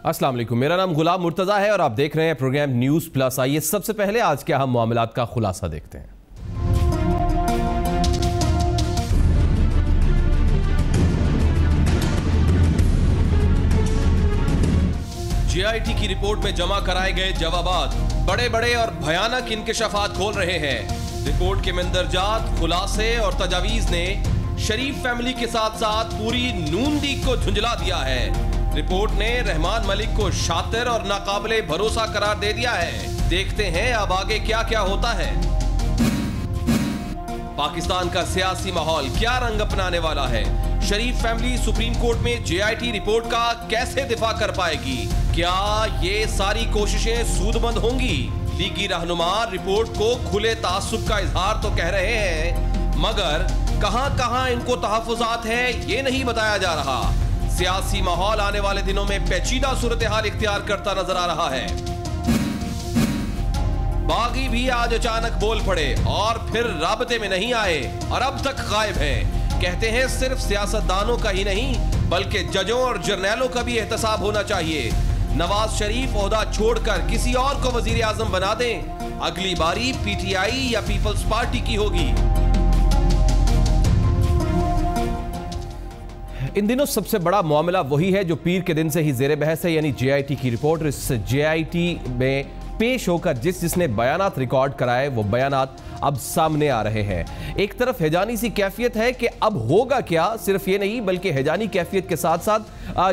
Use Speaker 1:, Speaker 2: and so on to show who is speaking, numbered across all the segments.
Speaker 1: अस्सलाम वालेकुम, मेरा नाम गुलाम मुर्तज़ा है और आप देख रहे हैं प्रोग्राम न्यूज़ प्लस। आइए सबसे पहले आज के अहम मामलात का खुलासा देखते हैं। JIT की रिपोर्ट में जमा कराए गए जवाबात बड़े बड़े और भयानक इंकशाफात खोल रहे हैं। रिपोर्ट के मंदरजात, खुलासे और तजावीज ने शरीफ फैमिली के साथ साथ पूरी नून लीग को झुंझला दिया है। रिपोर्ट ने रहमान मलिक को शातिर और नाकाबिले भरोसा करार दे दिया है। देखते हैं अब आगे क्या क्या होता है। पाकिस्तान का सियासी माहौल क्या रंग अपनाने वाला है? शरीफ फैमिली सुप्रीम कोर्ट में JIT रिपोर्ट का कैसे दिफा कर पाएगी? क्या ये सारी कोशिशें सूदमंद होंगी? लीगी रहनुमा रिपोर्ट को खुले तासुब का इजहार तो कह रहे हैं, मगर कहां-कहां इनको तहफ्फुजात है ये नहीं बताया जा रहा। सियासी माहौल आने वाले दिनों में पेचीदा सूरत हाल इख्तियार करता नजर आ रहा है। बागी भी आज अचानक बोल पड़े और फिर राबते में नहीं आए और अब तक गायब हैं। कहते हैं सिर्फ सियासतदानों का ही नहीं बल्कि जजों और जर्नैलों का भी एहतसाब होना चाहिए। नवाज शरीफ ओहदा छोड़कर किसी और को वजीर आजम बना दें, अगली बारी PTI या पीपल्स पार्टी की होगी। इन दिनों सबसे बड़ा मामला वही है जो पीर के दिन से ही जेर बहस है, यानी JIT की रिपोर्ट। इस JIT में पेश होकर जिसने बयानात रिकॉर्ड कराए वो बयानात अब सामने आ रहे हैं। एक तरफ हैजानी सी कैफियत है कि अब होगा क्या, सिर्फ ये नहीं बल्कि हैजानी कैफियत के साथ साथ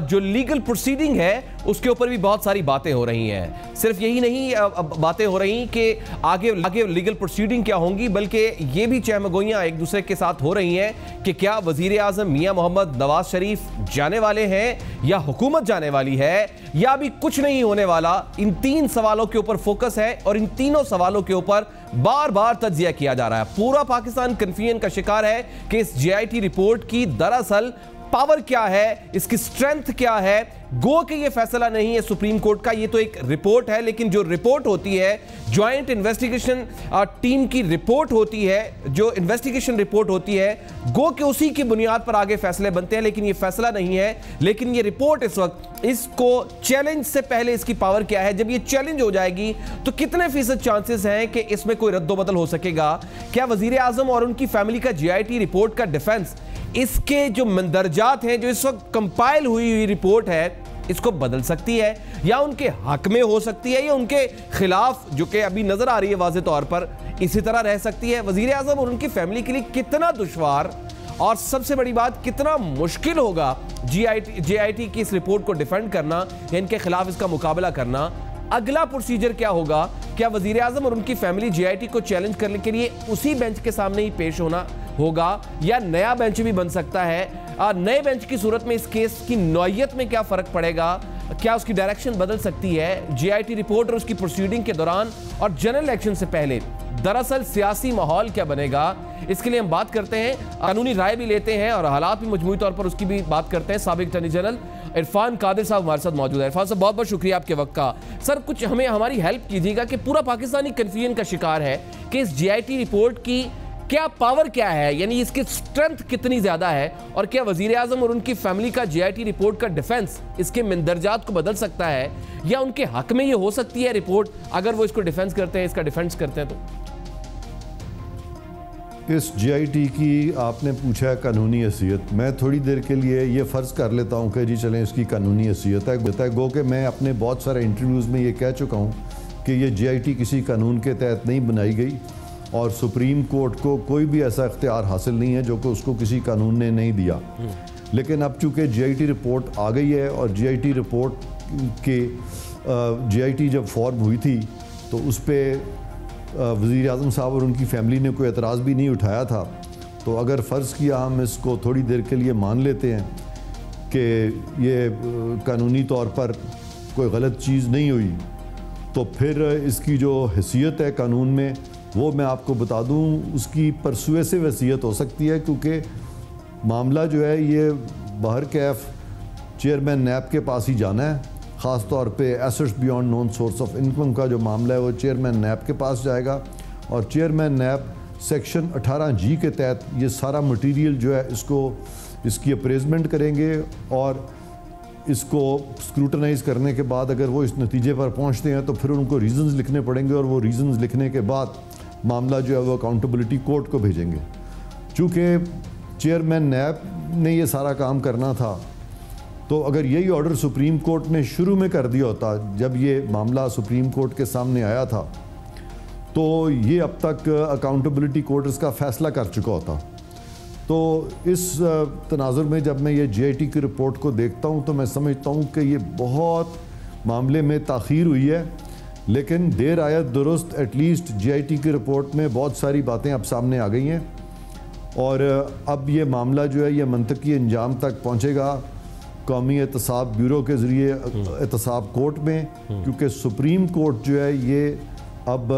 Speaker 1: जो लीगल प्रोसीडिंग है उसके ऊपर भी बहुत सारी बातें हो रही हैं। सिर्फ यही नहीं बातें हो रही कि आगे लीगल प्रोसीडिंग क्या होंगी, बल्कि ये भी चहमगोइयां एक दूसरे के साथ हो रही हैं कि क्या वजीर आजम मियां मोहम्मद नवाज शरीफ जाने वाले हैं या हुकूमत जाने वाली है या अभी कुछ नहीं होने वाला। इन तीन सवालों के ऊपर फोकस है और इन तीनों सवालों के ऊपर बार बार तज्जिया किया जा रहा है। पूरा पाकिस्तान कंफ्यूजन का शिकार है कि इस JIT रिपोर्ट की दरअसल पावर क्या है, इसकी स्ट्रेंथ क्या है। गो कि ये फैसला नहीं है सुप्रीम कोर्ट का, ये तो एक रिपोर्ट है, लेकिन जो रिपोर्ट होती है ज्वाइंट इन्वेस्टिगेशन टीम की रिपोर्ट होती है, जो इन्वेस्टिगेशन रिपोर्ट होती है, गो कि उसी की बुनियाद पर आगे फैसले बनते हैं। लेकिन ये फैसला नहीं है, लेकिन ये रिपोर्ट इस वक्त इसको चैलेंज से पहले इसकी पावर क्या है, जब ये चैलेंज हो जाएगी तो कितने फीसद चांसेस हैं कि इसमें कोई रद्दोबदल हो सकेगा? क्या वजीर आजम और उनकी फैमिली का JIT रिपोर्ट का डिफेंस इसके जो मंदरजात हैं, जो इस वक्त कंपाइल हुई रिपोर्ट है, इसको बदल सकती है या उनके हक में हो सकती है या उनके खिलाफ, जो कि अभी नजर आ रही है वाज़े तौर पर, इसी तरह रह सकती है? वजीर आजम और उनकी फैमिली के लिए कितना दुश्वार और सबसे बड़ी बात कितना मुश्किल होगा JIT की इस रिपोर्ट को डिफेंड करना या इनके खिलाफ इसका मुकाबला करना? अगला प्रोसीजर क्या होगा? क्या वजीर आजम और उनकी फैमिली JIT को चैलेंज करने के लिए उसी बेंच के सामने ही पेश होना होगा या नया बेंच भी बन सकता है? नए बेंच की सूरत में इस केस की नौयत में क्या फर्क पड़ेगा? क्या उसकी डायरेक्शन बदल सकती है? JIT रिपोर्ट और उसकी प्रोसीडिंग के दौरान और जनरल इलेक्शन से पहले दरअसल सियासी माहौल क्या बनेगा? इसके लिए हम बात करते हैं, कानूनी राय भी लेते हैं और हालात भी मजमूई तौर पर उसकी भी बात करते हैं। साबिक अटॉर्नी जनरल इरफान कादिर साहब हमारे साथ मौजूद है। इरफान साहब, बहुत बहुत शुक्रिया आपके वक्त का। सर, कुछ हमें हमारी हेल्प कीजिएगा कि पूरा पाकिस्तानी कंफ्यूजन का शिकार है कि इस JIT रिपोर्ट की क्या पावर क्या है, यानी इसकी स्ट्रेंथ कितनी ज्यादा है, और क्या वजीर आजम और उनकी फैमिली का JIT रिपोर्ट का डिफेंस इसके मंदरजात को बदल सकता है या उनके हक में ये हो सकती है रिपोर्ट अगर वो इसको डिफेंस करते हैं, इसका डिफेंस करते हैं? तो
Speaker 2: इस JIT की आपने पूछा है कानूनी हैसियत। मैं थोड़ी देर के लिए ये फ़र्ज़ कर लेता हूँ कि जी चलें इसकी कानूनी हैसियत है। गो कि मैं अपने बहुत सारे इंटरव्यूज़ में ये कह चुका हूँ कि ये JIT किसी कानून के तहत नहीं बनाई गई और सुप्रीम कोर्ट को कोई भी ऐसा इख्तियार हासिल नहीं है जो कि उसको किसी कानून ने नहीं दिया। लेकिन अब चूँकि JIT रिपोर्ट आ गई है और JIT रिपोर्ट के JIT जब फॉर्म हुई थी तो उस पर वज़ीर आज़म साहब और उनकी फैमिली ने कोई एतराज़ भी नहीं उठाया था। तो अगर फ़र्ज़ किया हम इसको थोड़ी देर के लिए मान लेते हैं कि ये कानूनी तौर पर कोई गलत चीज़ नहीं हुई, तो फिर इसकी जो हैसियत है कानून में वो मैं आपको बता दूं, उसकी परसुएसिव हैसियत हो सकती है, क्योंकि मामला जो है ये बाहर कैफ चेयरमैन NAB के पास ही जाना है। ख़ास तौर पे assets beyond known source of income का जो मामला है वो चेयरमैन NAB के पास जाएगा और चेयरमैन NAB सेक्शन 18G के तहत ये सारा मटेरियल जो है इसकी अप्रेजमेंट करेंगे और इसको स्क्रूटनाइज करने के बाद अगर वो इस नतीजे पर पहुंचते हैं तो फिर उनको रीजंस लिखने पड़ेंगे, और वो रीजंस लिखने के बाद मामला जो है वो अकाउंटेबिलिटी कोर्ट को भेजेंगे। चूँकि चेयरमैन नैब ने ये सारा काम करना था, तो अगर यही ऑर्डर सुप्रीम कोर्ट ने शुरू में कर दिया होता, जब ये मामला सुप्रीम कोर्ट के सामने आया था, तो ये अब तक अकाउंटेबिलिटी कोर्ट इसका फ़ैसला कर चुका होता। तो इस तनाजुर में जब मैं ये GIT की रिपोर्ट को देखता हूँ तो मैं समझता हूँ कि ये बहुत मामले में ताख़ीर हुई है, लेकिन देर आयत दुरुस्त, एटलीस्ट GIT की रिपोर्ट में बहुत सारी बातें अब सामने आ गई हैं, और अब ये मामला जो है ये मंतकी अंजाम तक पहुँचेगा कौमी एहतसाब ब्यूरो के ज़रिए एहतसाब कोर्ट में, क्योंकि सुप्रीम कोर्ट जो है ये अब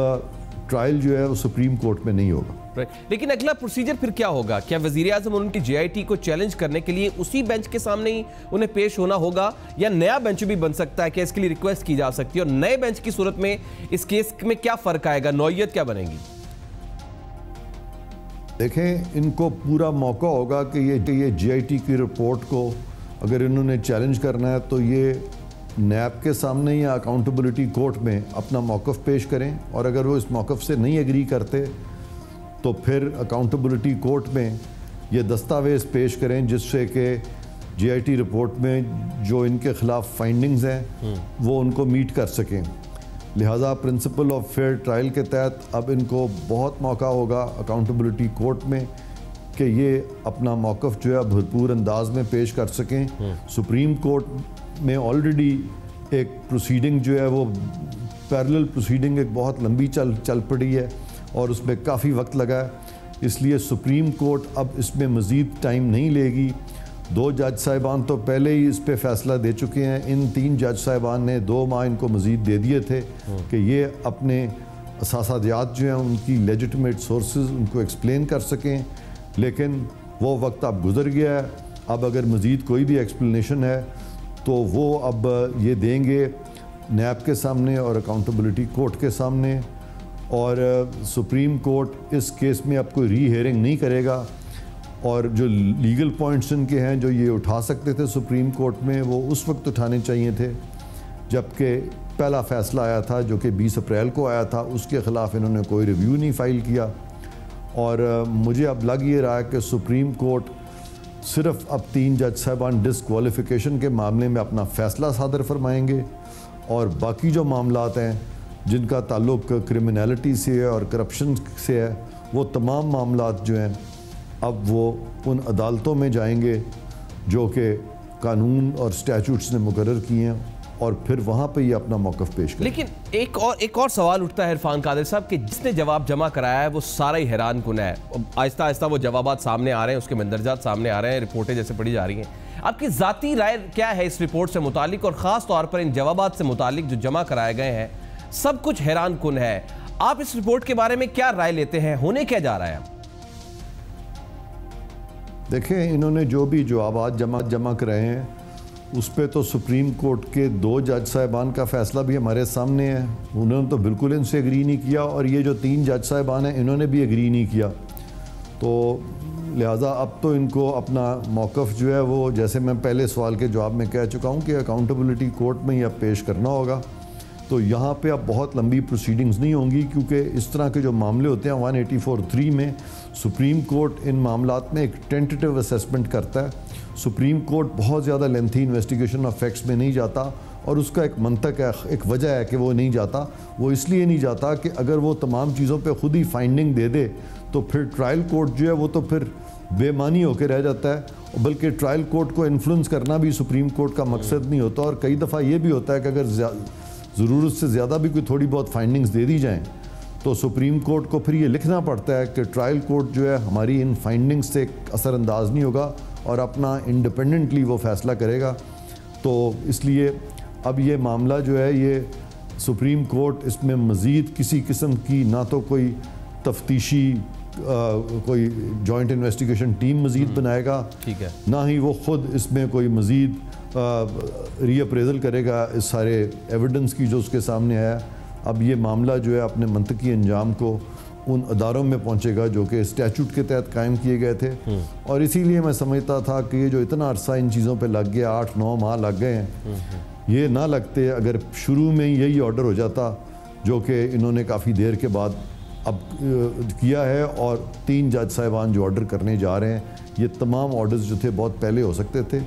Speaker 2: ट्रायल जो है वो सुप्रीम कोर्ट में नहीं होगा।
Speaker 1: लेकिन अगला प्रोसीजर फिर क्या होगा? क्या वजीर आज़म और उनकी GIT को चैलेंज करने के लिए उसी बेंच के सामने ही उन्हें पेश होना होगा, या नया बेंच भी बन सकता है कि इसके लिए रिक्वेस्ट की जा सकती है? और नए बेंच की सूरत में इस केस में क्या फ़र्क आएगा, नौयत क्या बनेगी?
Speaker 2: देखें, इनको पूरा मौका होगा कि ये GIT की रिपोर्ट को अगर इन्होंने चैलेंज करना है तो ये नैब के सामने या अकाउंटेबिलिटी कोर्ट में अपना मौक़िफ़ पेश करें, और अगर वो इस मौक़िफ़ से नहीं एग्री करते तो फिर अकाउंटेबिलिटी कोर्ट में ये दस्तावेज़ पेश करें जिससे कि GIT रिपोर्ट में जो इनके ख़िलाफ़ फाइंडिंग्स हैं वो उनको मीट कर सकें। लिहाजा प्रिंसिपल ऑफ फेयर ट्रायल के तहत अब इनको बहुत मौका होगा अकाउंटेबिलिटी कोर्ट में कि ये अपना मौक़िफ़ जो है भरपूर अंदाज में पेश कर सकें। सुप्रीम कोर्ट में ऑलरेडी एक प्रोसीडिंग जो है वो पैरेलल प्रोसीडिंग एक बहुत लंबी चल पड़ी है और उसमें काफ़ी वक्त लगा है, इसलिए सुप्रीम कोर्ट अब इसमें मज़ीद टाइम नहीं लेगी। 2 जज साहिबान तो पहले ही इस पे फ़ैसला दे चुके हैं। इन 3 जज साहिबान ने 2 माह इनको मज़ीद दे दिए थे कि ये अपने असासादियात जो हैं उनकी लेजिटिमेट सोर्सेज उनको एक्सप्लेन कर सकें, लेकिन वो वक्त अब गुज़र गया है। अब अगर मज़ीद कोई भी एक्सप्लेनेशन है तो वो अब ये देंगे नैब के सामने और अकाउंटेबिलिटी कोर्ट के सामने, और सुप्रीम कोर्ट इस केस में अब कोई री हेयरिंग नहीं करेगा, और जो लीगल पॉइंट्स इनके हैं जो ये उठा सकते थे सुप्रीम कोर्ट में वो उस वक्त उठाने चाहिए थे जबकि पहला फ़ैसला आया था जो कि 20 अप्रैल को आया था, उसके ख़िलाफ़ इन्होंने कोई रिव्यू नहीं फ़ाइल किया। और मुझे अब लग ये रहा है कि सुप्रीम कोर्ट सिर्फ अब 3 जज साहिबान डिसक्वालिफ़िकेशन के मामले में अपना फ़ैसला सादर फरमाएंगे, और बाकी जो मामलात हैं जिनका ताल्लुक़ क्रिमिनलिटी से है और करप्शन से है वो तमाम मामलात जो हैं अब वो उन अदालतों में जाएंगे जो कि कानून और स्टैचूट्स ने मुकर्रर किए हैं, और फिर वहाँ पे ये अपना मौक़िफ़ पेश करें।
Speaker 1: लेकिन एक और सवाल उठता है इरफान कादिर साहब कि जिसने जवाब जमा कराया है वो सारा ही हैरान कुन है। आहिस्ता आहिस्ता वो जवाबात सामने आ रहे हैं, उसके मंदरजात सामने आ रहे हैं, रिपोर्टें जैसे पढ़ी जा रही हैं। आपकी ज़ाती राय क्या है इस रिपोर्ट से मुतालिक, और ख़ास तौर पर इन जवाबात से मुतालिक जो जमा कराए गए हैं? सब कुछ हैरान कुन है। आप इस रिपोर्ट के बारे में क्या राय लेते हैं, होने क्या जा रहा है?
Speaker 2: देखें, इन्होंने जो भी जवाबात जमा कराए हैं उस पे तो सुप्रीम कोर्ट के 2 जज साहिबान का फ़ैसला भी हमारे सामने है। उन्होंने तो बिल्कुल इनसे एग्री नहीं किया, और ये जो 3 जज साहिबान हैं इन्होंने भी एग्री नहीं किया। तो लिहाजा अब तो इनको अपना मौक़िफ़ जो है वो, जैसे मैं पहले सवाल के जवाब में कह चुका हूँ कि अकाउंटेबिलिटी कोर्ट में ही अब पेश करना होगा। तो यहाँ पे अब बहुत लंबी प्रोसीडिंग्स नहीं होंगी, क्योंकि इस तरह के जो मामले होते हैं 184(3) में सुप्रीम कोर्ट इन मामलात में एक टेंटेटिव असेसमेंट करता है। सुप्रीम कोर्ट बहुत ज़्यादा लेंथी इन्वेस्टिगेशन ऑफ फैक्ट्स में नहीं जाता, और उसका एक मंतक है, एक वजह है कि वो नहीं जाता। वो इसलिए नहीं जाता कि अगर वो तमाम चीज़ों पे खुद ही फाइंडिंग दे दे तो फिर ट्रायल कोर्ट जो है वो तो फिर बेमानी होकर रह जाता है। बल्कि ट्रायल कोर्ट को इन्फ्लुएंस करना भी सुप्रीम कोर्ट का मकसद नहीं होता, और कई दफ़ा ये भी होता है कि अगर ज़रूरत से ज़्यादा भी कोई थोड़ी बहुत फाइंडिंग्स दे दी जाएँ तो सुप्रीम कोर्ट को फिर ये लिखना पड़ता है कि ट्रायल कोर्ट जो है हमारी इन फाइंडिंग्स से असरअंदाज नहीं होगा और अपना इंडिपेंडेंटली वो फ़ैसला करेगा। तो इसलिए अब ये मामला जो है ये सुप्रीम कोर्ट इसमें मज़ीद किसी किस्म की ना तो कोई तफ्तीशी कोई जॉइंट इन्वेस्टिगेशन टीम मज़ीद बनाएगा,
Speaker 1: ठीक है,
Speaker 2: ना ही वो ख़ुद इसमें कोई मज़ीद रीअप्रेजल करेगा इस सारे एविडेंस की जो उसके सामने आया। अब ये मामला जो है अपने मंतकी अंजाम को उन अदारों में पहुंचेगा जो कि स्टैचूट के तहत कायम किए गए थे। और इसीलिए मैं समझता था कि ये जो इतना अरसा इन चीज़ों पे लग गया, 8-9 माह लग गए हैं, ये ना लगते अगर शुरू में यही ऑर्डर हो जाता जो कि इन्होंने काफ़ी देर के बाद अब किया है। और 3 जज साहिबान जो ऑर्डर करने जा रहे हैं, ये तमाम ऑर्डर्स जो थे बहुत पहले हो सकते थे,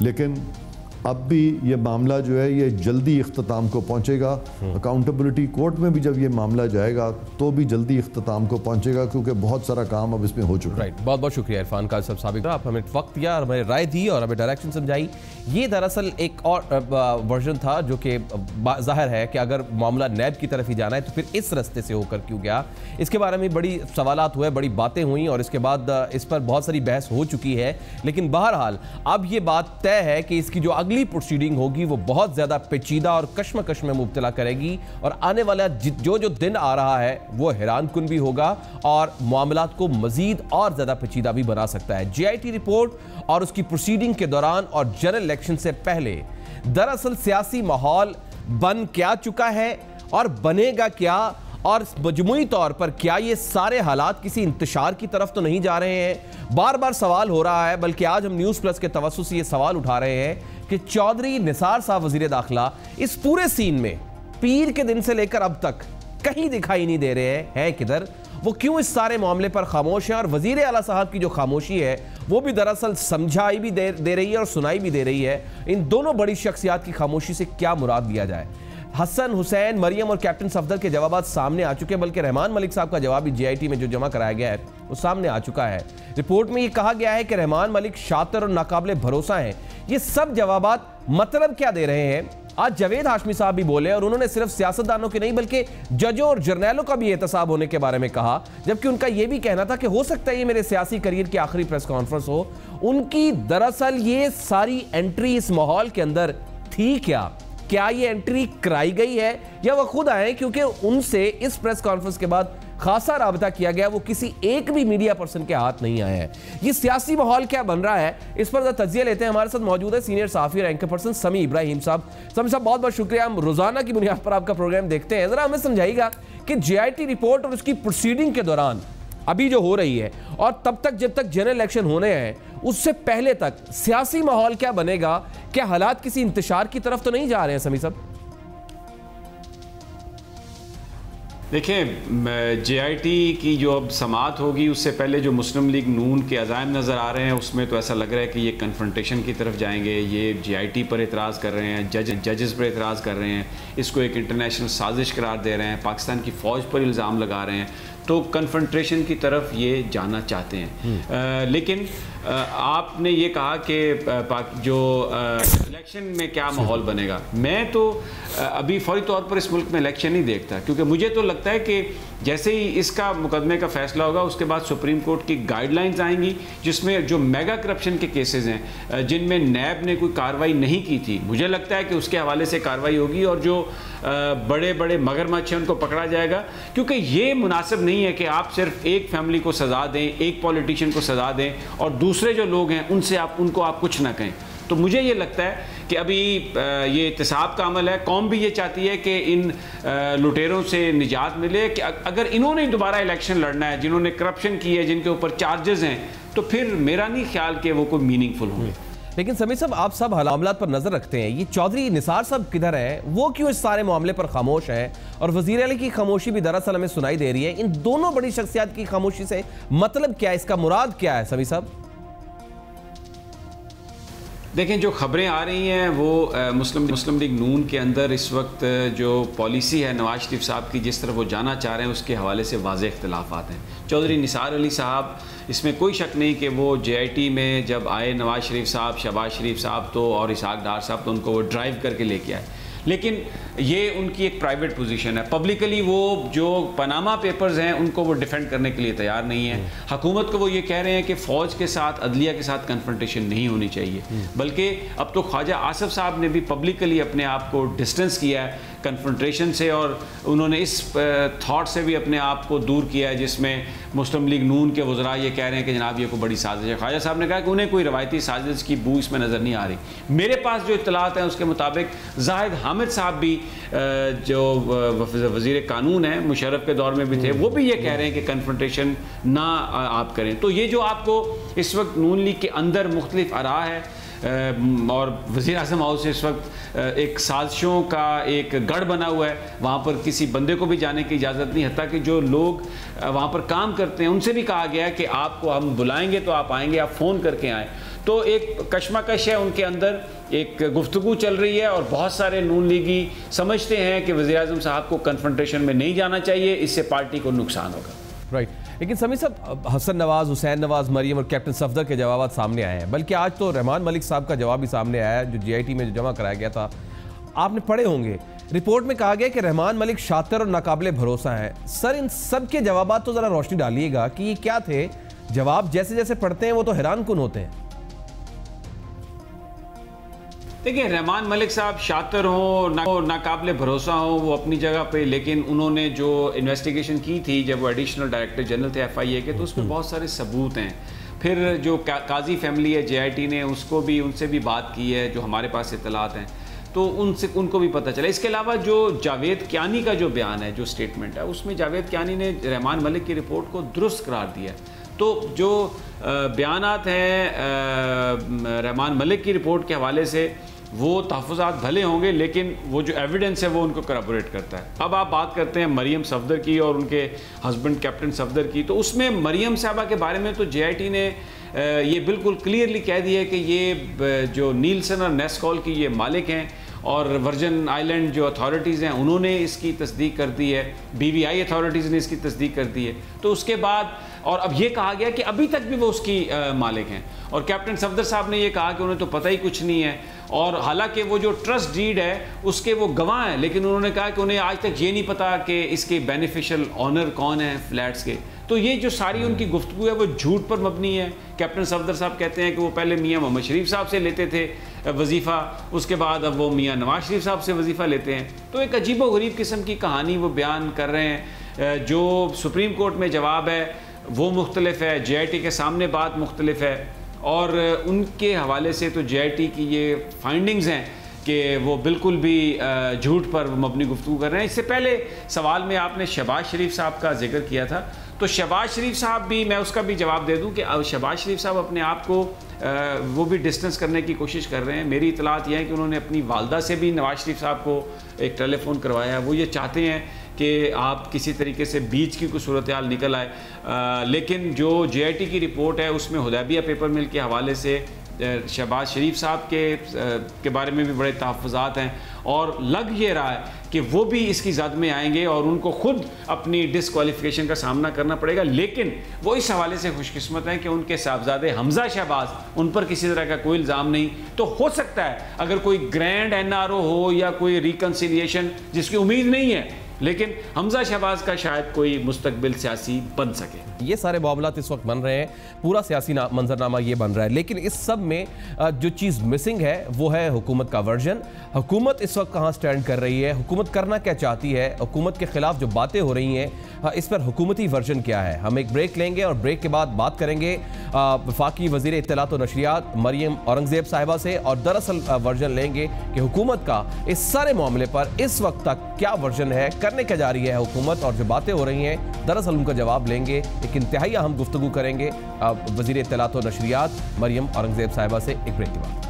Speaker 2: लेकिन अब भी ये मामला जो है ये जल्दी इख्तिताम को पहुंचेगा। अकाउंटेबिलिटी कोर्ट में भी जब ये मामला जाएगा तो भी जल्दी इख्तिताम को पहुंचेगा, क्योंकि बहुत सारा काम अब इसमें हो चुका है।
Speaker 1: राइट, बहुत बहुत शुक्रिया इरफान काजी साहब साबिक, आप हमें वक्त दिया और हमें राय दी और हमें डायरेक्शन समझाई। ये दरअसल एक और वर्जन था जो कि जाहिर है कि अगर मामला नैब की तरफ ही जाना है तो फिर इस रास्ते से होकर क्यों गया, इसके बारे में बड़ी सवालात हुए, बड़ी बातें हुई और इसके बाद इस पर बहुत सारी बहस हो चुकी है। लेकिन बहरहाल अब ये बात तय है कि इसकी जो अगली प्रोसीडिंग होगी वो बहुत ज़्यादा पेचीदा और कश्मकश में मुब्तला करेगी और आने वाला जो दिन आ रहा है वो हैरान कुन भी होगा और मामलात को मजीद और ज़्यादा पेचीदा भी बना सकता है। JIT रिपोर्ट और उसकी प्रोसीडिंग के दौरान और जनरल इलेक्शन से पहले दरअसल सियासी माहौल बन क्या चुका है और बनेगा क्या, और मजमूई तौर पर क्या ये सारे हालात किसी इंतशार की तरफ तो नहीं जा रहे हैं। बार बार सवाल हो रहा है, बल्कि आज हम न्यूज़ प्लस के तवज्जुह से ये सवाल उठा रहे हैं कि चौधरी निसार साहब वजीर दाखिला इस पूरे सीन में पीर के दिन से लेकर अब तक कहीं दिखाई नहीं दे रहे हैं किधर, वो क्यों इस सारे मामले पर खामोश हैं। और वजीर आला साहब की जो खामोशी है वो भी दरअसल समझाई भी दे रही है और सुनाई भी दे रही है। इन दोनों बड़ी शख्सियात की खामोशी से क्या मुराद लिया जाए। हसन हुसैन, मरियम और कैप्टन सफदर के जवाब सामने आ चुके हैं, बल्कि रहमान मलिक साहब का जवाब भी JIT में जो जमा कराया गया है वो सामने आ चुका है। रिपोर्ट में ये कहा गया है कि रहमान मलिक शातिर और नाकाबिले भरोसा हैं। ये सब जवाबात मतलब क्या दे रहे हैं? आज जावेद हाशमी साहब भी बोले और उन्होंने सिर्फ सियासतदानों के नहीं बल्कि जजों और जर्नैलों का भी एहतसाब होने के बारे में कहा, जबकि उनका यह भी कहना था कि हो सकता है ये मेरे सियासी करियर की आखिरी प्रेस कॉन्फ्रेंस हो। उनकी दरअसल ये सारी एंट्री इस माहौल के अंदर थी क्या ये एंट्री कराई गई है या वह खुद आए, क्योंकि उनसे इस प्रेस कॉन्फ्रेंस के बाद खासा राबता किया गया, वो किसी एक भी मीडिया पर्सन के हाथ नहीं आया है। ये सियासी माहौल क्या बन रहा है, इस पर तज्जिया लेते हैं। हमारे साथ मौजूद है सीनियर सहाफी और एंकर पर्सन समी इब्राहिम साहब। समी साहब बहुत बहुत शुक्रिया, हम रोजाना की बुनियाद पर आपका प्रोग्राम देखते हैं। जरा हमें समझाइएगा कि JIT रिपोर्ट और उसकी प्रोसीडिंग के दौरान अभी जो हो रही है और तब तक जब तक जनरल इलेक्शन होने हैं उससे पहले तक सियासी माहौल क्या बनेगा, क्या हालात किसी इंतशार की तरफ तो नहीं जा रहे हैं? समी साहब
Speaker 3: देखें, JIT की जो अब समाअत होगी उससे पहले जो मुस्लिम लीग नून के अज़ाइम नज़र आ रहे हैं उसमें तो ऐसा लग रहा है कि ये कन्फ्रंटेशन की तरफ जाएंगे। ये JIT पर एतराज़ कर रहे हैं, जजेस पर एतराज़ कर रहे हैं, इसको एक इंटरनेशनल साजिश करार दे रहे हैं, पाकिस्तान की फ़ौज पर इल्ज़ाम लगा रहे हैं, तो कन्फ्रंटेशन की तरफ ये जाना चाहते हैं। लेकिन आपने ये कहा कि जो इलेक्शन में क्या माहौल बनेगा, मैं तो अभी फौरी तौर पर इस मुल्क में इलेक्शन नहीं देखता, क्योंकि मुझे तो लगता है कि जैसे ही इसका मुकदमे का फैसला होगा उसके बाद सुप्रीम कोर्ट की गाइडलाइंस आएंगी जिसमें जो मेगा करप्शन के केसेस हैं जिनमें नैब ने कोई कार्रवाई नहीं की थी, मुझे लगता है कि उसके हवाले से कार्रवाई होगी और जो बड़े बड़े मगरमच्छ हैं उनको पकड़ा जाएगा। क्योंकि ये मुनासिब नहीं है कि आप सिर्फ एक फैमिली को सज़ा दें, एक पॉलिटिशियन को सज़ा दें और दूसरे जो लोग हैं उनसे उनको आप कुछ ना कहें। तो मुझे ये लगता है कि अभी ये एहतसाब का अमल है, कौम भी ये चाहती है कि इन लुटेरों से निजात मिले, कि अगर इन्होंने दोबारा इलेक्शन लड़ना है, जिन्होंने करप्शन की है, जिनके ऊपर चार्जेस हैं, तो फिर मेरा नहीं ख्याल कि वो कोई मीनिंगफुल होंगे।
Speaker 1: लेकिन समी साहब, आप सब मामलात पर नजर रखते हैं, ये चौधरी निसार साहब किधर है, वो क्यों इस सारे मामले पर खामोश है, और वजीर आला की खामोशी भी दरअसल हमें सुनाई दे रही है। इन दोनों बड़ी शख्सियत की खामोशी से मतलब क्या है, इसका मुराद क्या है समी साहब?
Speaker 3: देखें, जो खबरें आ रही हैं वो मुस्लिम लीग नून के अंदर इस वक्त जो पॉलिसी है नवाज शरीफ साहब की, जिस तरफ वो जाना चाह रहे हैं, उसके हवाले से वाज़ेह इख्तिलाफ़ात हैं। चौधरी निसार अली साहब, इसमें कोई शक नहीं कि वो JIT में जब आए, नवाज शरीफ साहब, शहबाज शरीफ साहब तो और इसहाक डार साहब तो उनको वो ड्राइव करके लेके आए, लेकिन ये उनकी एक प्राइवेट पोजीशन है। पब्लिकली वो जो पनामा पेपर्स हैं उनको वो डिफेंड करने के लिए तैयार नहीं है। हुकूमत को वो ये कह रहे हैं कि फ़ौज के साथ, अदलिया के साथ कन्फ्रंटेशन नहीं होनी चाहिए, बल्कि अब तो ख्वाजा आसिफ साहब ने भी पब्लिकली अपने आप को डिस्टेंस किया है, कन्फ्रंटेशन से और उन्होंने इस थॉट से भी अपने आप को दूर किया है जिसमें मुस्लिम लीग नून के वज़रा ये कह रहे हैं कि जनाब ये कोई बड़ी साजिश है। ख्वाजा साहब ने कहा कि उन्हें कोई रवायती साजिश की बू इसमें नज़र नहीं आ रही। मेरे पास जो इत्तलात हैं उसके मुताबिक जाहिद हामिद साहब भी जो वज़ीर कानून है मुशर्रफ के दौर में भी थे, वो भी ये कह रहे हैं कि कन्फ्रंटेशन ना आप करें। तो ये जो आपको इस वक्त नून लीग के अंदर मुख्तलिफ आरा है और वज़ीर आज़म हाउस से इस वक्त एक साजिशों का एक गढ़ बना हुआ है, वहाँ पर किसी बंदे को भी जाने की इजाज़त नहीं, हत्ता कि जो लोग वहाँ पर काम करते हैं उनसे भी कहा गया है कि आपको हम बुलाएंगे तो आप आएंगे, आप फ़ोन करके आएँ। तो एक कशमकश है उनके अंदर, एक गुफ्तगू चल रही है और बहुत सारे नून लीगी समझते हैं कि वज़ीर आज़म साहब को कन्फ्रंटेशन में नहीं जाना चाहिए, इससे पार्टी को नुकसान होगा।
Speaker 1: राइट, लेकिन समीर साहब, हसन नवाज, हुसैन नवाज, मरियम और कैप्टन सफदर के जवाब सामने आए हैं, बल्कि आज तो रहमान मलिक साहब का जवाब भी सामने आया है जो जीआईटी में जो जमा कराया गया था। आपने पढ़े होंगे, रिपोर्ट में कहा गया कि रहमान मलिक शातिर और नाकाबिले भरोसा है। सर, इन सब के जवाब तो ज़रा रोशनी डालिएगा कि ये क्या थे। जवाब जैसे जैसे पढ़ते हैं वो तो हैरान कुन होते हैं।
Speaker 3: देखिए, रहमान मलिक साहब शातिर हो, नाकाबिले भरोसा हो, वो अपनी जगह पे, लेकिन उन्होंने जो इन्वेस्टिगेशन की थी जब वो एडिशनल डायरेक्टर जनरल थे FIA के, तो उसमें बहुत सारे सबूत हैं। फिर जो काजी फैमिली है JIT ने उनसे भी बात की है, जो हमारे पास इत्तलात हैं, तो उनको भी पता चला। इसके अलावा जो जावेद कियानी का जो बयान है, जो स्टेटमेंट है, उसमें जावेद कियानी ने रहमान मलिक की रिपोर्ट को दुरुस्त करार दिया। तो जो बयानात हैं रहमान मलिक की रिपोर्ट के हवाले से, वो तहफ़्फ़ुज़ात भले होंगे लेकिन वो जो एविडेंस है वो उनको करबोरेट करता है। अब आप बात करते हैं मरियम सफदर की और उनके हस्बैंड कैप्टन सफदर की, तो उसमें मरियम साहबा के बारे में तो JIT ने ये बिल्कुल क्लियरली कह दिया है कि ये जो नीलसन और नेस्कॉल की ये मालिक हैं और वर्जन आइलैंड जो अथॉरिटीज़ हैं उन्होंने इसकी तस्दीक कर दी है, BVI अथॉरिटीज़ ने इसकी तस्दीक कर दी है। तो उसके बाद और अब ये कहा गया कि अभी तक भी वो उसकी मालिक हैं, और कैप्टन सफदर साहब ने ये कहा कि उन्हें तो पता ही कुछ नहीं है, और हालांकि वो जो ट्रस्ट डीड है उसके वो गवाह हैं, लेकिन उन्होंने कहा कि उन्हें आज तक ये नहीं पता कि इसके बेनिफिशियल ऑनर कौन है फ्लैट्स के। तो ये जो सारी उनकी गुफ्तगू है वो झूठ पर मबनी है। कैप्टन सफदर साहब कहते हैं कि वो पहले मियाँ मोहम्मद शरीफ साहब से लेते थे वजीफ़ा, उसके बाद अब वो मियाँ नवाज शरीफ साहब से वजीफ़ा लेते हैं। तो एक अजीब व गरीब किस्म की कहानी वो बयान कर रहे हैं। जो सुप्रीम कोर्ट में जवाब है वो मुख्तलिफ है, JIT के सामने बात मुख्तलिफ है, और उनके हवाले से तो JIT की ये फाइंडिंग्स हैं कि वो बिल्कुल भी झूठ पर मबनी गुफ्तगू कर रहे हैं। इससे पहले सवाल में आपने शहबाज शरीफ साहब का जिक्र किया था, तो शहबाज शरीफ साहब भी, मैं उसका भी जवाब दे दूं कि शहबाज शरीफ साहब अपने आप को वो भी डिस्टेंस करने की कोशिश कर रहे हैं। मेरी इतलात यह है कि उन्होंने अपनी वालदा से भी नवाज शरीफ साहब को एक टेलीफोन करवाया। वो ये चाहते हैं कि आप किसी तरीके से बीच की कोई सूरत हाल निकल आए, लेकिन जो JIT की रिपोर्ट है उसमें हुदैबिया पेपर मिल के हवाले से शहबाज शरीफ साहब के बारे में भी बड़े तहफ़्फ़ुज़ात हैं, और लग ये रहा है कि वो भी इसकी जद में आएंगे और उनको खुद अपनी डिसक्वालिफिकेशन का सामना करना पड़ेगा। लेकिन वो इस हवाले से खुशकिस्मत हैं कि उनके साहबजादे हमजा शहबाज, उन पर किसी तरह का कोई इल्ज़ाम नहीं। तो हो सकता है अगर कोई ग्रैंड NRO हो या कोई रिकन्सिलिएशन, जिसकी उम्मीद नहीं है, लेकिन हमजा शहबाज का शायद कोई मुस्तकबिल सियासी बन सके।
Speaker 1: ये सारे मामलात इस वक्त बन रहे हैं, पूरा सियासी मंजरनामा ये बन रहा है, लेकिन इस सब में जो चीज़ मिसिंग है वो है हुकूमत का वर्जन। हुकूमत इस वक्त कहाँ स्टैंड कर रही है, हुकूमत करना क्या चाहती है, हुकूमत के खिलाफ जो बातें हो रही हैं, इस पर हुकूमती वर्जन क्या है। हम एक ब्रेक लेंगे और ब्रेक के बाद बात करेंगे वफाकी वज़ीर इत्तलात व नशरियात मरियम औरंगज़ेब साहिबा से, और दरअसल वर्जन लेंगे कि हुकूमत का इस सारे मामले पर इस वक्त तक क्या वर्जन है, करने क्या जा रही है हुकूमत, और जो बातें हो रही हैं दरअसल उनका जवाब लेंगे। एक इंतहाई अहम गुफ्तगू करेंगे वज़ीर इत्तलात व नशरियात मरियम औरंगज़ेब साहिबा से एक ब्रेक के बाद।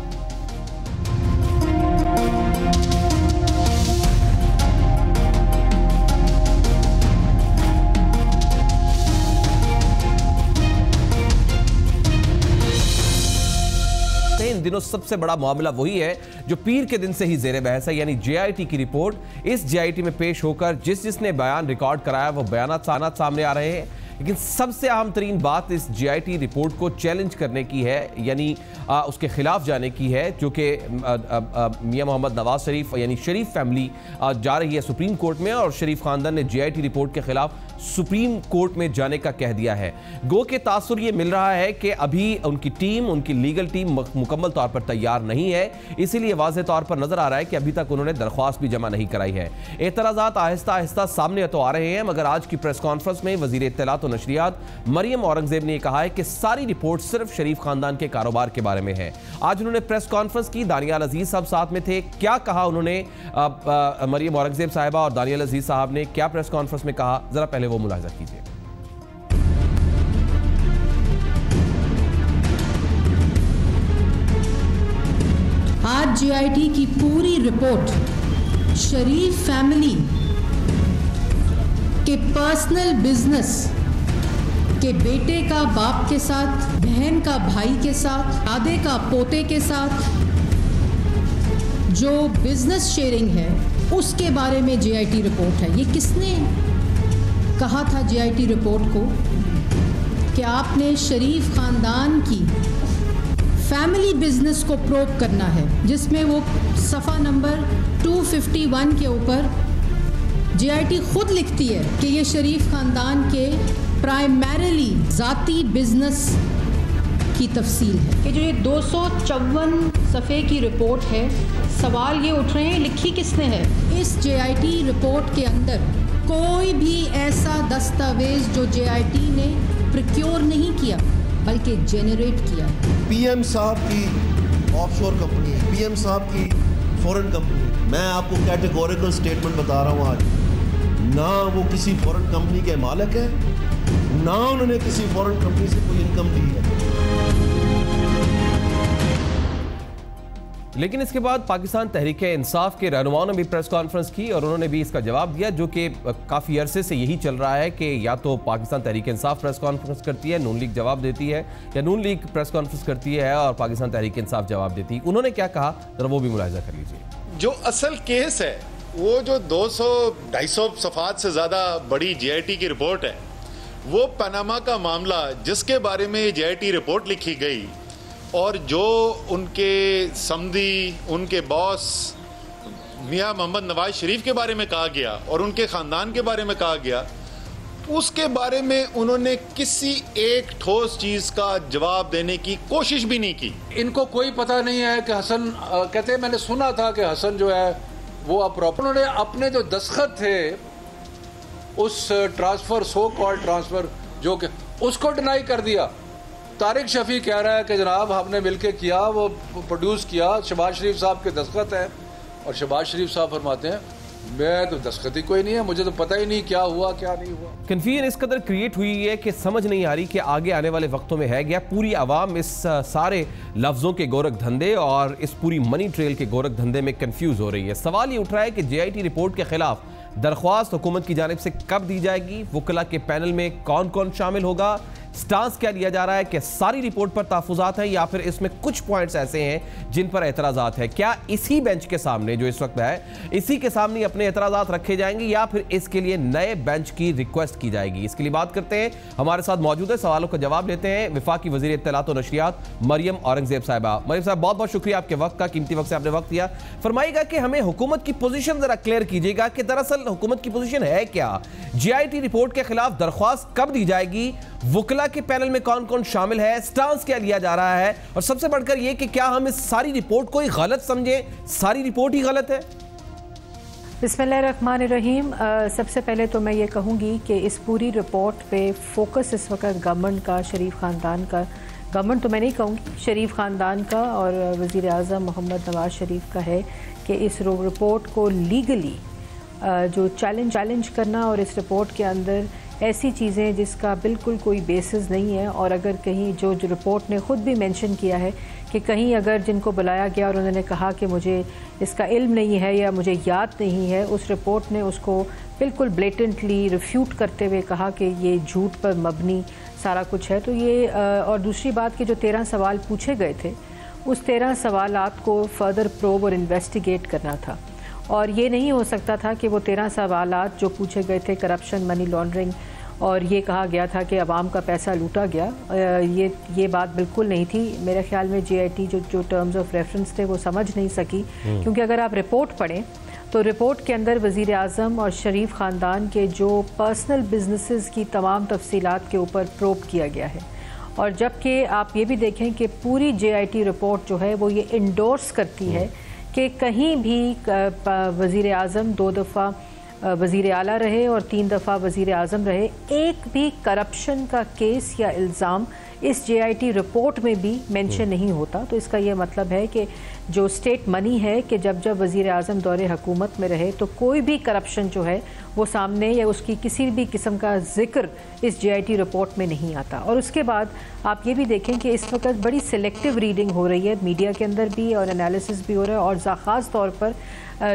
Speaker 1: इन दिनों सबसे बड़ा मामला वही है जो पीर के दिन से ही जेर बहस है, यानी JIT की रिपोर्ट। इस JIT में पेश होकर जिसने बयान रिकॉर्ड कराया वो बयानात सामने आ रहे हैं। लेकिन सबसे अहम तरीन बात इस GIT रिपोर्ट को चैलेंज करने की है, यानी उसके खिलाफ जाने की है, जो कि मियां मोहम्मद नवाज शरीफ यानी शरीफ फैमिली जा रही है सुप्रीम कोर्ट में, और शरीफ खानदान ने GIT रिपोर्ट के खिलाफ सुप्रीम कोर्ट में जाने का कह दिया है। गो के तासुर ये मिल रहा है कि अभी उनकी टीम, उनकी लीगल टीम मुकम्मल तौर पर तैयार नहीं है, इसीलिए वाज़ेह तौर पर नजर आ रहा है कि अभी तक उन्होंने दरख्वास्त भी जमा नहीं कराई है। एतराज़ात आहिस्ता आहिस्ता सामने तो आ रहे हैं, मगर आज की प्रेस कॉन्फ्रेंस में वज़ीर इत्तलात और नशरियात मरियम औरंगज़ेब ने कहा है कि सारी रिपोर्ट सिर्फ शरीफ खानदान के कारोबार के बारे में है। आज उन्होंने प्रेस कॉन्फ्रेंस की, दानियाल अजीज साहब साथ में थे। क्या कहा उन्होंने, मरियम औरंगज़ेब साहिबा और दानियाल अजीज साहब ने क्या प्रेस कॉन्फ्रेंस में कहा, जरा पहले वो मुलाहिजा कीजिए।
Speaker 4: आज GIT की पूरी रिपोर्ट शरीफ फैमिली के पर्सनल बिजनेस के बेटे का बाप के साथ, बहन का भाई के साथ, दादे का पोते के साथ जो बिजनेस शेयरिंग है उसके बारे में GIT रिपोर्ट है। ये किसने कहा था GIT रिपोर्ट को कि आपने शरीफ खानदान की फैमिली बिजनेस को प्रोब करना है, जिसमें वो सफ़ा नंबर 251 के ऊपर GIT खुद लिखती है कि ये शरीफ खानदान के प्राइमरीली ज़ाती बिजनेस की तफसील है। कि जो ये 254 सफ़े की रिपोर्ट है, सवाल ये उठ रहे हैं लिखी किसने है। इस GIT रिपोर्ट के अंदर कोई भी ऐसा दस्तावेज जो GIT ने प्रोक्योर नहीं किया बल्कि जेनरेट किया।
Speaker 5: PM साहब की ऑफशोर कंपनी है, PM साहब की फॉरेन कंपनी है। मैं आपको कैटेगोरिकल स्टेटमेंट बता रहा हूँ आज, ना वो किसी फॉरेन कंपनी के मालिक है, ना उन्होंने किसी फॉरेन कंपनी से कोई इनकम ली है।
Speaker 1: लेकिन इसके बाद पाकिस्तान तहरीक इंसाफ के रहनुमाओं ने भी प्रेस कॉन्फ्रेंस की और उन्होंने भी इसका जवाब दिया, जो कि काफ़ी अरसे से यही चल रहा है कि या तो पाकिस्तान तहरीक इंसाफ प्रेस कॉन्फ्रेंस करती है, नून लीग जवाब देती है, या नून लीग प्रेस कॉन्फ्रेंस करती है और पाकिस्तान तहरीक इंसाफ जवाब देती है। उन्होंने क्या कहा, जरा वो भी मुलाहिजा कर लीजिए।
Speaker 6: जो असल केस है वो जो 200-250 सफ़ात से ज़्यादा बड़ी GIT की रिपोर्ट है, वो पनामा का मामला जिसके बारे में GIT रिपोर्ट लिखी गई और जो उनके समधी, उनके बॉस मियां मोहम्मद नवाज शरीफ के बारे में कहा गया और उनके ख़ानदान के बारे में कहा गया, उसके बारे में उन्होंने किसी एक ठोस चीज़ का जवाब देने की कोशिश भी नहीं की।
Speaker 7: इनको कोई पता नहीं है कि हसन कहते हैं, मैंने सुना था कि हसन जो है वो अब उन्होंने अपने जो दस्तखत थे उस ट्रांसफ़र, सो कॉल्ड ट्रांसफ़र, जो कि उसको डिनाई कर दिया। तारिक शफी कह रहा है कि जनाब हमने मिलके किया, वो प्रोड्यूस किया, शहबाज शरीफ साहब के दस्तखत हैं, और शहबाज शरीफ साहब फरमाते हैं मैं तो दस्तखत ही कोई नहीं है, मुझे तो पता ही नहीं क्या हुआ क्या नहीं हुआ।
Speaker 1: कन्फ्यूजन इस कदर क्रिएट हुई है कि समझ नहीं आ रही कि आगे आने वाले वक्तों में है क्या। पूरी आवाम इस सारे लफ्ज़ों के गोरख धंधे और इस पूरी मनी ट्रेल के गोरख धंधे में कंफ्यूज हो रही है। सवाल ये उठ रहा है कि GIT रिपोर्ट के खिलाफ दरख्वास्त हुकूमत की जानिब से कब दी जाएगी, वकला के पैनल में कौन कौन शामिल होगा, स्टांस क्या लिया जा रहा है कि सारी रिपोर्ट पर तहफ़्फ़ुज़ात हैं या फिर इसमें कुछ पॉइंट्स ऐसे हैं जिन पर एतराज़ात है। क्या इसी बेंच के सामने जो इस वक्त है, इसी के सामने अपने एतराज़ात रखे जाएंगे या फिर इसके लिए नए बेंच की रिक्वेस्ट की जाएगी। इसके लिए बात करते हैं, हमारे साथ मौजूद है, सवालों का जवाब लेते हैं वफाकी वज़ीर इत्तलात और नशरियात मरियम औरंगज़ेब साहिबा। मरियम साहब, बहुत बहुत शुक्रिया आपके वक्त का, कीमती वक्त से आपने वक्त दिया। फरमाइएगा कि हमें हुकूमत की पोजीशन जरा क्लियर कीजिएगा कि दरअसल हुकूमत की पोजीशन है क्या। GIT रिपोर्ट के खिलाफ दरख्वास्त कब दी जाएगी, वकला के पैनल में कौन कौन शामिल है, स्टांस क्या लिया जा रहा है, और सबसे बढ़कर यह कि क्या हम इस सारी रिपोर्ट को ही गलत समझें, सारी रिपोर्ट ही गलत है।
Speaker 8: बिस्मिल्लाहिर्रहमानिर्रहीम। सबसे पहले तो मैं ये कहूँगी कि इस पूरी रिपोर्ट पे फोकस इस वक्त गवर्नमेंट का, शरीफ ख़ानदान का, गवर्नमेंट तो मैं नहीं कहूँगी, शरीफ ख़ानदान का और वज़ीर आज़म मोहम्मद नवाज शरीफ का है कि इस रिपोर्ट को लीगली जो चैलेंज करना, और इस रिपोर्ट के अंदर ऐसी चीज़ें जिसका बिल्कुल कोई बेसिस नहीं है, और अगर कहीं जो रिपोर्ट ने ख़ुद भी मेंशन किया है कि कहीं अगर जिनको बुलाया गया और उन्होंने कहा कि मुझे इसका इल्म नहीं है या मुझे याद नहीं है, उस रिपोर्ट ने उसको बिल्कुल ब्लेटेंटली रिफ्यूट करते हुए कहा कि ये झूठ पर मबनी सारा कुछ है। तो ये और दूसरी बात कि जो 13 सवाल पूछे गए थे, उस 13 सवालात को फर्दर प्रोब और इन्वेस्टिगेट करना था, और ये नहीं हो सकता था कि वो 13 सवालात जो पूछे गए थे करप्शन, मनी लॉन्ड्रिंग और ये कहा गया था कि अवाम का पैसा लूटा गया। ये बात बिल्कुल नहीं थी। मेरे ख्याल में JIT जो टर्म्स ऑफ रेफरेंस थे वो समझ नहीं सकी, क्योंकि अगर आप रिपोर्ट पढ़ें तो रिपोर्ट के अंदर वज़ीर आज़म और शरीफ ख़ानदान के जो पर्सनल बिजनेसेस की तमाम तफसीलात के ऊपर प्रोब किया गया है। और जबकि आप ये भी देखें कि पूरी JIT रिपोर्ट जो है वो ये इंडोर्स करती है कि कहीं भी वज़ीर आज़म 2 दफ़ा वज़ीर आला रहे और 3 दफ़ा वज़ीर आज़म रहे, एक भी करप्शन का केस या इल्ज़ाम इस JIT रिपोर्ट में भी मेंशन नहीं होता। तो इसका ये मतलब है कि जो स्टेट मनी है कि जब वज़ीर आज़म दौरे हुकूमत में रहे तो कोई भी करप्शन जो है वो सामने या उसकी किसी भी किस्म का जिक्र इस JIT रिपोर्ट में नहीं आता। और उसके बाद आप ये भी देखें कि इस वक्त बड़ी सिलेक्टिव रीडिंग हो रही है मीडिया के अंदर भी, और एनालिसिस भी हो रहा है, और ख़ास तौर पर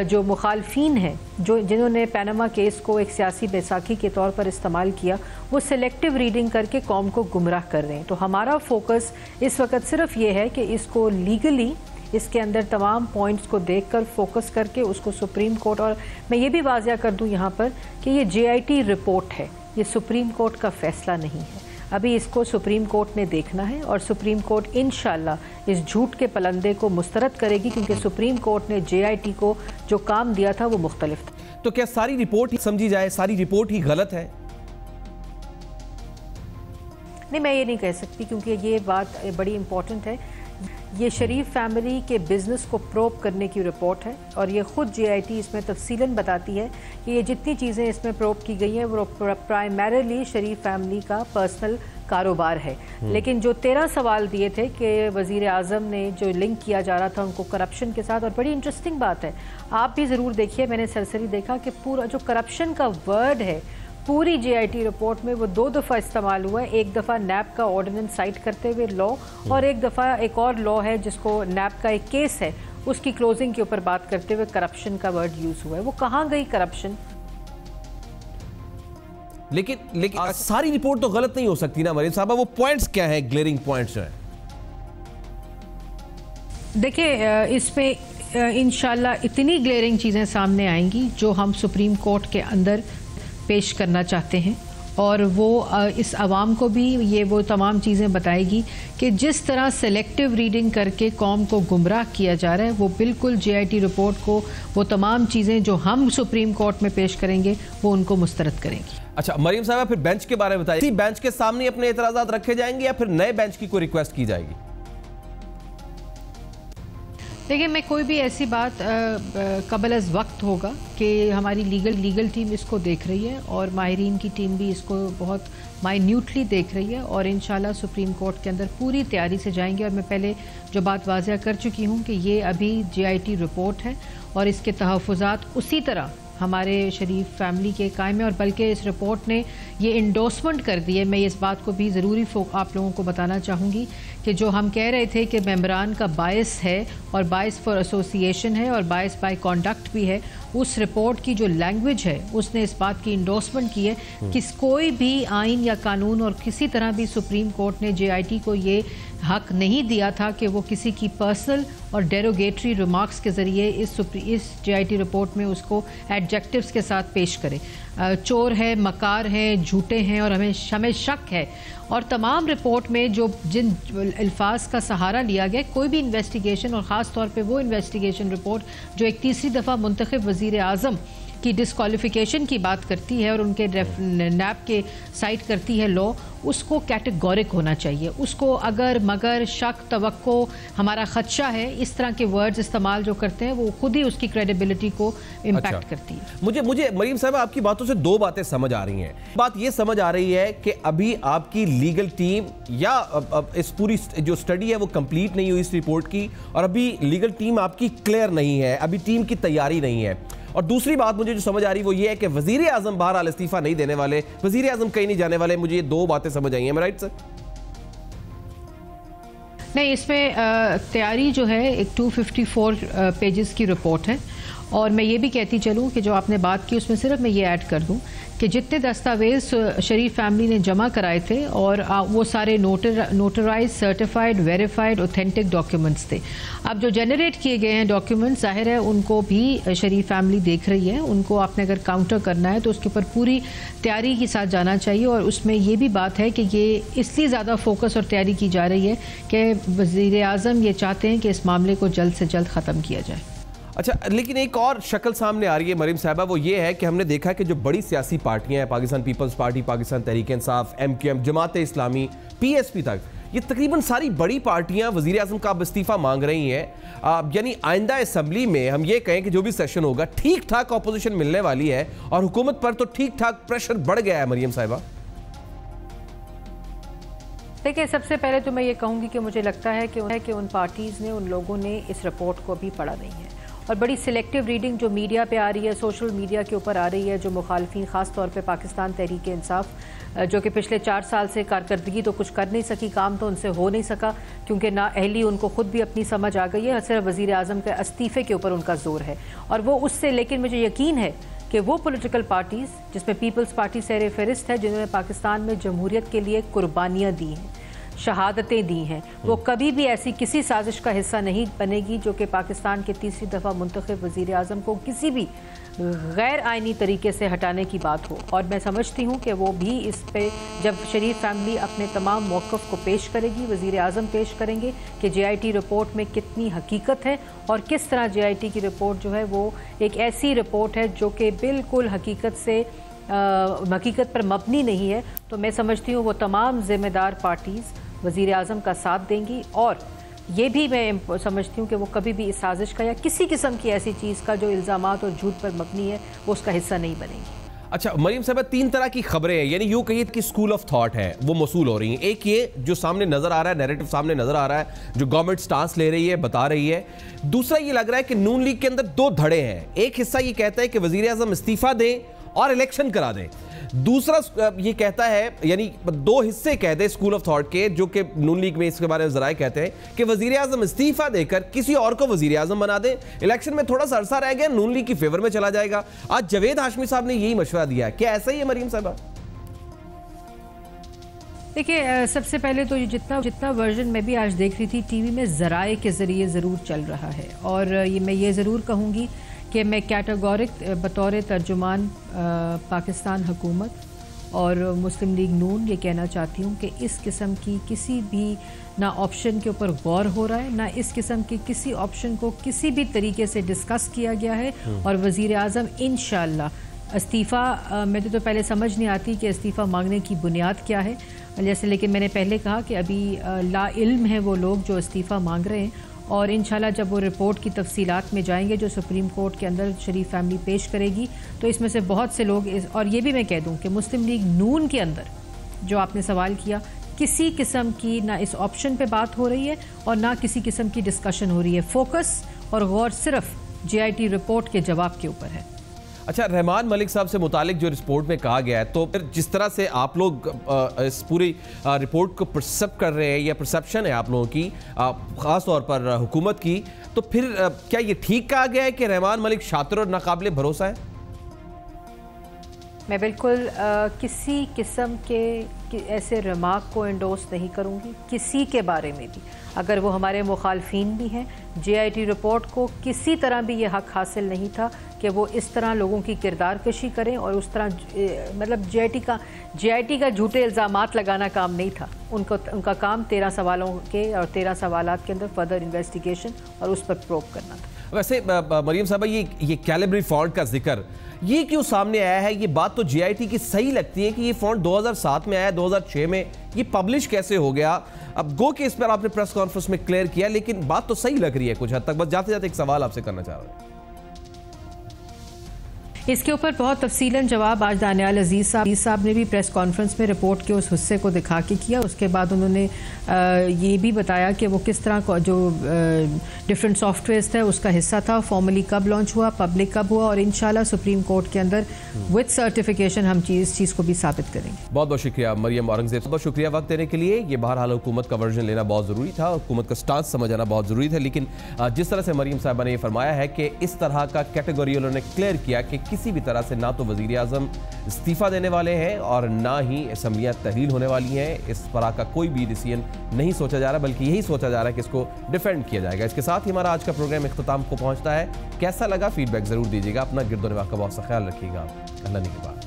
Speaker 8: जो मुखालफीन हैं, जिन्होंने पैनामा केस को एक सियासी बैसाखी के तौर पर इस्तेमाल किया, वो सिलेक्टिव रीडिंग करके कौम को गुमराह कर रहे हैं। तो हमारा फोकस इस वक्त सिर्फ ये है कि इसको लीगली इसके अंदर तमाम पॉइंट्स को देखकर फोकस करके उसको सुप्रीम कोर्ट, और मैं ये भी वाज़िया कर दूं यहाँ पर कि ये JIT रिपोर्ट है, ये सुप्रीम कोर्ट का फैसला नहीं है। अभी इसको सुप्रीम कोर्ट ने देखना है और सुप्रीम कोर्ट इंशाल्लाह इस झूठ के पलंदे को मुस्तरद करेगी, क्योंकि सुप्रीम कोर्ट ने JIT को जो काम दिया था वो मुख्तलिफ था।
Speaker 1: तो क्या सारी रिपोर्ट ही समझी जाए, सारी रिपोर्ट ही गलत है?
Speaker 8: नहीं, मैं ये नहीं कह सकती, क्योंकि ये बात बड़ी इंपॉर्टेंट है। ये शरीफ फैमिली के बिज़नेस को प्रोब करने की रिपोर्ट है, और ये ख़ुद JIT इसमें तफसीलन बताती है कि ये जितनी चीज़ें इसमें प्रोब की गई हैं वो प्राइमरीली शरीफ फैमिली का पर्सनल कारोबार है। लेकिन जो 13 सवाल दिए थे कि वज़ीर आज़म ने जो लिंक किया जा रहा था उनको करप्शन के साथ, और बड़ी इंटरेस्टिंग बात है, आप भी ज़रूर देखिए, मैंने सरसरी देखा कि पूरा जो करप्शन का वर्ड है पूरी JIT रिपोर्ट में वो 2 दफ़ा इस्तेमाल हुआ है। एक दफ़ा NAB का ऑर्डिनेंस साइट करते हुए लॉ, और एक दफ़ा एक और लॉ है जिसको NAB का एक केस है उसकी क्लोजिंग के ऊपर बात करते हुए करप्शन का वर्ड यूज़ हुआ है। वो कहाँ गई करप्शन?
Speaker 1: लेकिन सारी रिपोर्ट तो गलत नहीं हो सकती ना मरीम साहबा, वो पॉइंट्स क्या है, ग्लेरिंग पॉइंट्स हैं?
Speaker 8: देखिए, इसमें इंशाल्लाह इतनी ग्लेरिंग चीज़ें सामने आएंगी जो हम सुप्रीम कोर्ट के अंदर पेश करना चाहते हैं, और वो इस आवाम को भी ये वो तमाम चीज़ें बताएगी कि जिस तरह सेलेक्टिव रीडिंग करके कौम को गुमराह किया जा रहा है, वो बिल्कुल JIT रिपोर्ट को, वो तमाम चीज़ें जो हम सुप्रीम कोर्ट में पेश करेंगे वो उनको मुस्तरद करेंगी।
Speaker 1: अच्छा मरीम साहब, फिर बेंच के बारे में बताइए, बेंच के सामने अपने एतराज़ात रखे जाएंगे या फिर नए बेंच की कोई रिक्वेस्ट की जाएगी?
Speaker 8: देखिए, मैं कोई भी ऐसी बात कबल अज़ वक्त होगा कि हमारी लीगल टीम इसको देख रही है, और माहिरीन की टीम भी इसको बहुत माइन्यूटली देख रही है, और इंशाल्लाह सुप्रीम कोर्ट के अंदर पूरी तैयारी से जाएंगे। और मैं पहले जो बात वाज़िया कर चुकी हूँ कि ये अभी JIT रिपोर्ट है, और इसके तहफ़्फ़ुज़ात उसी तरह हमारे शरीफ फैमिली के कायम है, और बल्कि इस रिपोर्ट ने ये इंडोर्समेंट कर दी है। मैं इस बात को भी ज़रूरी आप लोगों को बताना चाहूँगी कि जो हम कह रहे थे कि मेंबरान का बायस है और बायस फॉर एसोसिएशन है और बायस बाय कॉन्डक्ट भी है, उस रिपोर्ट की जो लैंग्वेज है उसने इस बात की इंडोर्समेंट की है कि कोई भी आइन या कानून और किसी तरह भी सुप्रीम कोर्ट ने JIT को ये हक नहीं दिया था कि वो किसी की पर्सनल और डेरोगेटरी रिमार्क्स के ज़रिए इस JIT रिपोर्ट में उसको एडजेक्टिव्स के साथ पेश करे। चोर है, मकार है, झूठे हैं, और हमें शक है। और तमाम रिपोर्ट में जो जिन अल्फाज का सहारा लिया गया, कोई भी इन्वेस्टिगेशन, और ख़ास तौर पे वो इन्वेस्टिगेशन रिपोर्ट जो एक तीसरी दफ़ा मुंतखब वज़ीर आज़म की डिस्क्वालिफिकेशन की बात करती है और उनके NAB के साइट करती है लॉ, उसको कैटेगोरिक होना चाहिए। उसको अगर मगर शक तवक्को हमारा खदशा है, इस तरह के वर्ड्स इस्तेमाल जो करते हैं वो खुद ही उसकी क्रेडिबिलिटी को इम्पैक्ट करती है।
Speaker 1: मुझे मरीम साहब आपकी बातों से 2 बातें समझ आ रही हैं। बात ये समझ आ रही है कि अभी आपकी लीगल टीम या इस पूरी जो स्टडी है वो कंप्लीट नहीं हुई इस रिपोर्ट की, और अभी लीगल टीम आपकी क्लियर नहीं है, अभी टीम की तैयारी नहीं है। और दूसरी बात मुझे जो समझ आ रही वो ये है कि वजीर आजम बहरहाल इस्तीफा नहीं देने वाले, वजीर आजम कहीं नहीं जाने वाले। मुझे ये 2 बातें समझ आई हैं, राइट सर?
Speaker 8: नहीं, इसमें तैयारी जो है एक 254 पेजेस की रिपोर्ट है, और मैं ये भी कहती चलूँ कि जो आपने बात की उसमें सिर्फ मैं ये ऐड कर दूँ कि जितने दस्तावेज शरीफ फैमिली ने जमा कराए थे और वो सारे notarize, certified, verified, authentic documents थे। अब जो जनरेट किए गए हैं डॉक्यूमेंट्स, जाहिर है उनको भी शरीफ फैमिली देख रही है। उनको आपने अगर काउंटर करना है तो उसके ऊपर पूरी तैयारी के साथ जाना चाहिए। और उसमें ये भी बात है कि ये इसलिए ज़्यादा फोकस और तैयारी की जा रही है कि वज़ीर आज़म ये चाहते हैं कि इस मामले को जल्द से जल्द ख़त्म किया जाए।
Speaker 1: अच्छा, लेकिन एक और शक्ल सामने आ रही है मरीम साहबा, वो ये है कि हमने देखा कि जो बड़ी सियासी पार्टियां हैं, Pakistan peoples party, Pakistan Tehreek Insaf, MQM, Jamaat Islami, PSP तक, ये तकरीबन सारी बड़ी पार्टियां वज़ीर आज़म का अब इस्तीफ़ा मांग रही हैं। यानी आइंदा असम्बली में हम ये कहें कि जो भी सेशन होगा ठीक ठाक अपोजिशन मिलने वाली है और हुकूमत पर तो ठीक ठाक प्रेशर बढ़ गया है। मरीम साहिबा,
Speaker 8: देखिए, सबसे पहले तो मैं ये कहूँगी कि मुझे लगता है कि उन पार्टीज़ ने, उन लोगों ने इस रिपोर्ट को अभी पढ़ा नहीं है और बड़ी सिलेक्टिव रीडिंग जो मीडिया पे आ रही है, सोशल मीडिया के ऊपर आ रही है, जो मुखालफिन ख़ास तौर पे पाकिस्तान तहरीक इंसाफ, जो कि पिछले 4 साल से कारकर्दगी तो कुछ कर नहीं सकी, काम तो उनसे हो नहीं सका क्योंकि ना अहली उनको खुद भी अपनी समझ आ गई है, सिर्फ वज़ीर आज़म के इस्तीफ़े के ऊपर उनका जोर है और वो उससे। लेकिन मुझे यकीन है कि वो पॉलिटिकल पार्टीज़ जिसमें पीपल्स पार्टी सर फहरिस्त है, जिन्होंने पाकिस्तान में जमहूरियत के लिए कुर्बानियाँ दी हैं, शहादतें दी हैं, वो कभी भी ऐसी किसी साजिश का हिस्सा नहीं बनेगी जो कि पाकिस्तान के तीसरी दफ़ा मुंतखब वज़ीर आज़म को किसी भी गैर आइनी तरीके से हटाने की बात हो। और मैं समझती हूँ कि वो भी इस पे जब शरीफ फैमिली अपने तमाम मौक़िफ़ को पेश करेगी, वज़ीर आज़म पेश करेंगे कि JIT रिपोर्ट में कितनी हकीकत है और किस तरह JIT की रिपोर्ट जो है वो एक ऐसी रिपोर्ट है जो कि बिल्कुल हकीकत पर मबनी नहीं है, तो मैं समझती हूँ वो तमाम ज़िम्मेदार पार्टीज़ वज़ीर आज़म का साथ देंगी। और ये भी मैं समझती हूँ कि वो कभी भी इस साजिश का या किसी किस्म की ऐसी चीज़ का जो इल्ज़ामात और झूठ पर मबनी है वो उसका हिस्सा नहीं बनेगी।
Speaker 1: अच्छा मरीम साहब, 3 तरह की खबरें हैं, यानी यूँ कहिए कि स्कूल ऑफ थॉट है वो मौसूल हो रही हैं। एक ये जो सामने नज़र आ रहा है, नैरेटिव सामने नज़र आ रहा है, जो गवर्नमेंट स्टांस ले रही है, बता रही है। दूसरा ये लग रहा है कि नून लीग के अंदर 2 धड़े हैं। एक हिस्सा ये कहता है कि वज़ीर आज़म इस्तीफ़ा दें और इलेक्शन करा दें। दूसरा ये कहता है, यानी 2 हिस्से कह दे स्कूल ऑफ थॉट के, जो कि नून लीग में इसके बारे में जराए कहते हैं कि वज़ीर आज़म इस्तीफ़ा देकर किसी और को वज़ीर आज़म बना दे, इलेक्शन में थोड़ा सा अरसा रह गया, नून लीग की फेवर में चला जाएगा। आज जावेद हाशमी साहब ने यही मशवरा दिया है, क्या ऐसा ही है मरीम साहबा?
Speaker 8: देखिए, सबसे पहले तो जितना वर्जन मैं भी आज देख रही थी टीवी में, ज़राए के ज़रिए ज़रूर चल रहा है। और ये मैं ये ज़रूर कहूँगी कि मैं कैटेगोरिक बतौर तर्जुमान पाकिस्तान हुकूमत और मुस्लिम लीग नून ये कहना चाहती हूँ कि इस किस्म की किसी भी ना ऑप्शन के ऊपर गौर हो रहा है, ना इस किस्म के किसी ऑप्शन को किसी भी तरीके से डिस्कस किया गया है। और वज़ीर आज़म इंशाअल्लाह इस्तीफ़ा, मैं तो पहले समझ नहीं आती कि इस्तीफ़ा मांगने की बुनियाद क्या है जैसे, लेकिन मैंने पहले कहा कि अभी ला इल्म है वो लोग जो इस्तीफ़ा मांग रहे हैं। और इंशाल्लाह जब वो रिपोर्ट की तफसीलात में जाएंगे जो सुप्रीम कोर्ट के अंदर शरीफ फैमिली पेश करेगी, तो इसमें से बहुत से लोग और ये भी मैं कह दूं कि मुस्लिम लीग नून के अंदर जो आपने सवाल किया, किसी किस्म की ना इस ऑप्शन पे बात हो रही है और ना किसी किस्म की डिस्कशन हो रही है। फोकस और गौर सिर्फ JIT रिपोर्ट के जवाब के ऊपर है।
Speaker 1: अच्छा, रहमान मलिक साहब से मुतालिक जो रिपोर्ट में कहा गया है, तो फिर जिस तरह से आप लोग इस पूरी रिपोर्ट को परसेप्ट कर रहे हैं या परसेप्शन है आप लोगों की, ख़ास तौर पर हुकूमत की, तो फिर क्या ये ठीक कहा गया है कि रहमान मलिक शातिर और नाकाबिले भरोसा है?
Speaker 8: मैं बिल्कुल किसी किस्म के ऐसे रिमार्क को एंडोर्स नहीं करूँगी, किसी के बारे में भी, अगर वो हमारे मुखालफीन भी हैं। JIT रिपोर्ट को किसी तरह भी ये हक हासिल नहीं था कि वो इस तरह लोगों की किरदार कशी करें और उस तरह मतलब JIT का झूठे इल्ज़ामात लगाना काम नहीं था। उनका काम 13 सवालों के और 13 सवालात के अंदर फर्दर इन्वेस्टिगेशन और उस पर प्रोब करना था।
Speaker 1: वैसे मरीम साहबा, ये कैलिब्री फॉल्ट का जिक्र ये क्यों सामने आया है? ये बात तो JIT की सही लगती है कि ये फॉन्ट 2007 में आया, 2006 में ये पब्लिश कैसे हो गया? अब गो के इस पर आपने प्रेस कॉन्फ्रेंस में क्लियर किया, लेकिन बात तो सही लग रही है कुछ हद तक। बस जाते जाते एक सवाल आपसे करना चाह रहा हूं।
Speaker 8: इसके ऊपर बहुत तफसीलन जवाब आज दानियाल अजीज साहब ने भी प्रेस कॉन्फ्रेंस में रिपोर्ट के उस हिस्से को दिखा के किया। उसके बाद उन्होंने ये भी बताया कि वो किस तरह जो डिफरेंट सॉफ्टवेयर्स थे उसका हिस्सा था, फॉर्मली कब लॉन्च हुआ, पब्लिक कब हुआ, और इंशाल्लाह सुप्रीम कोर्ट के अंदर विद सर्टिफिकेशन हम इस चीज़ को भी साबित करेंगे।
Speaker 1: बहुत बहुत शुक्रिया मरियम औरंगजेब, बहुत शुक्रिया वक्त देने के लिए। ये बहरहाल हुकूमत का वर्जन लेना बहुत ज़रूरी था, हुकूमत का स्टांस समझ आना बहुत ज़रूरी था, लेकिन जिस तरह से मरियम साहबा ने ये फरमाया है कि इस तरह का कैटेगरी उन्होंने क्लियर किया कि किसी भी तरह से ना तो वज़ीर आज़म इस्तीफ़ा देने वाले हैं और ना ही असम्बलियाँ तहलील होने वाली हैं। इस तरह का कोई भी डिसीजन नहीं सोचा जा रहा, बल्कि यही सोचा जा रहा है कि इसको डिफेंड किया जाएगा। इसके साथ ही हमारा आज का प्रोग्राम इख्तिताम को पहुंचता है। कैसा लगा फीडबैक ज़रूर दीजिएगा, अपना गिरदो निवाह का बहुत सा ख्याल रखिएगा। अल्लाह ने के बाद।